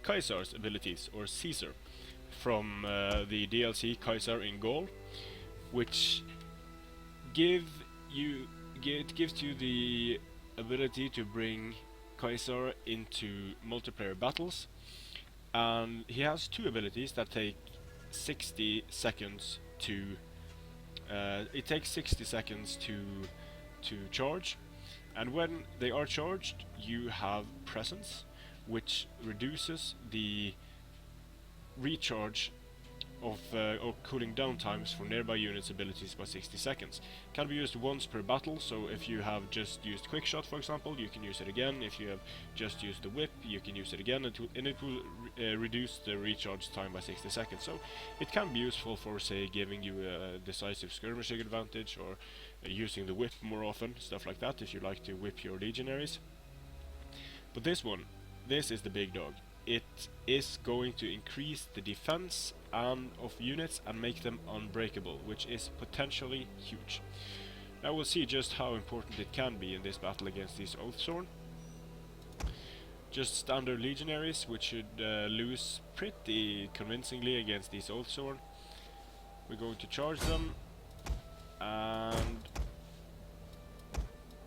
Kaisar's abilities, or Caesar, from the DLC Kaisar in Gaul, which gives you the ability to bring Kaisar into multiplayer battles, and he has two abilities that take 60 seconds to it takes 60 seconds to charge, and when they are charged you have presence, which reduces the recharge of or cooling down times for nearby units' abilities by 60 seconds. Can be used once per battle, so if you have just used quick shot, for example, you can use it again. If you have just used the whip, you can use it again, and it will reduce the recharge time by 60 seconds. So it can be useful for, say, giving you a decisive skirmishing advantage, or using the whip more often, stuff like that, if you like to whip your legionaries. But this is the big dog. It is going to increase the defense of units and make them unbreakable, which is potentially huge. Now we'll see just how important it can be in this battle against these Oathsworn. Just standard legionaries, which should lose pretty convincingly against these Oathsworn. We're going to charge them and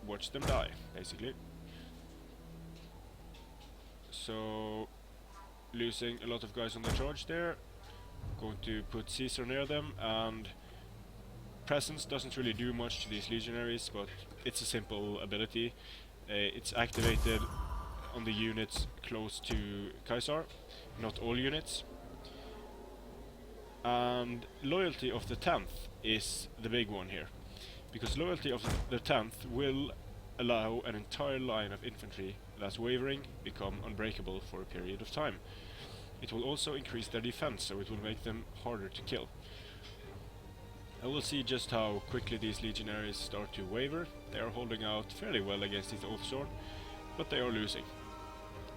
watch them die, basically. So, losing a lot of guys on the charge there. Going to put Caesar near them, and presence doesn't really do much to these legionaries, but it's a simple ability. It's activated on the units close to Caesar, not all units. And loyalty of the 10th is the big one here, because loyalty of the 10th will allow an entire line of infantry that's wavering become unbreakable for a period of time. It will also increase their defense, so it will make them harder to kill. I will see just how quickly these legionaries start to waver. They are holding out fairly well against these Oathsworn, but they are losing.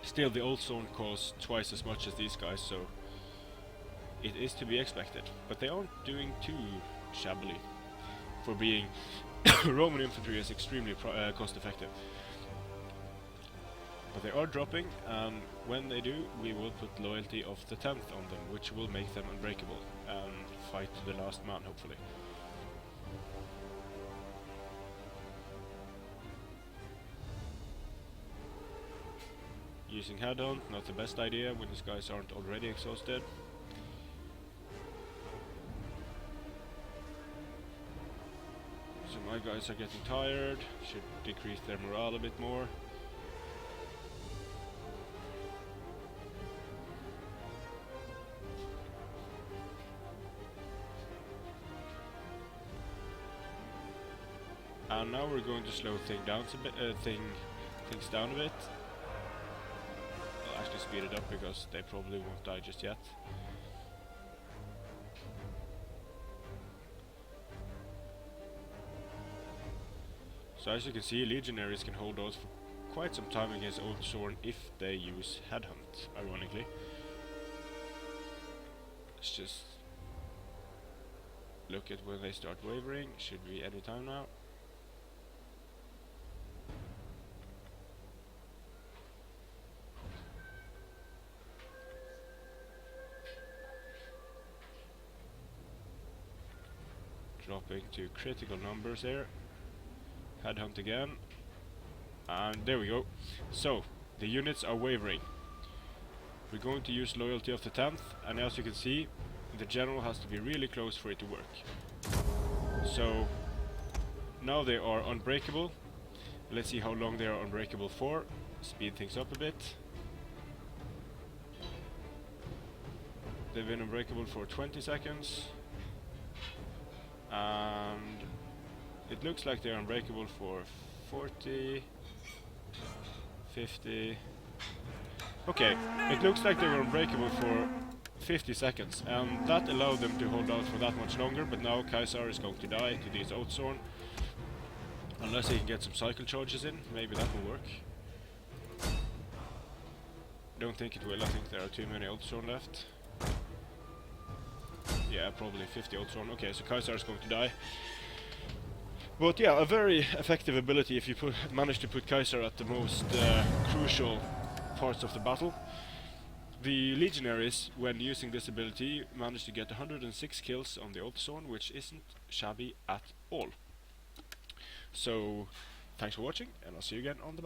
Still, the Oathsworn cost twice as much as these guys, so it is to be expected. But they aren't doing too shabbily. For being Roman infantry is extremely cost effective. But they are dropping, and when they do, we will put loyalty of the 10th on them, which will make them unbreakable and fight to the last man, hopefully. Using headhunt, not the best idea when these guys aren't already exhausted. So my guys are getting tired, should decrease their morale a bit more. And now we're going to slow things down a bit. I'll actually speed it up because they probably won't die just yet. So as you can see, legionaries can hold out for quite some time against Oathsworn if they use headhunt, ironically. Let's just look at when they start wavering. Should be any time now. Dropping to critical numbers here. Headhunt again. And there we go. So, the units are wavering. We're going to use loyalty of the 10th, and as you can see, the general has to be really close for it to work. So, now they are unbreakable. Let's see how long they are unbreakable for. Speed things up a bit. They've been unbreakable for 20 seconds. And it looks like they're unbreakable for 40, 50. Okay, it looks like they were unbreakable for 50 seconds, and that allowed them to hold out for that much longer. But now Caesar is going to die to these Oathsworn, unless he can get some cycle charges in. Maybe that will work. Don't think it will. I think there are too many Oathsworn left. Yeah, probably 50 Oathsworn. Okay, so Caesar is going to die. But yeah, a very effective ability if you manage to put Caesar at the most crucial parts of the battle. The legionaries, when using this ability, managed to get 106 kills on the Oathsworn, which isn't shabby at all. So, thanks for watching, and I'll see you again on the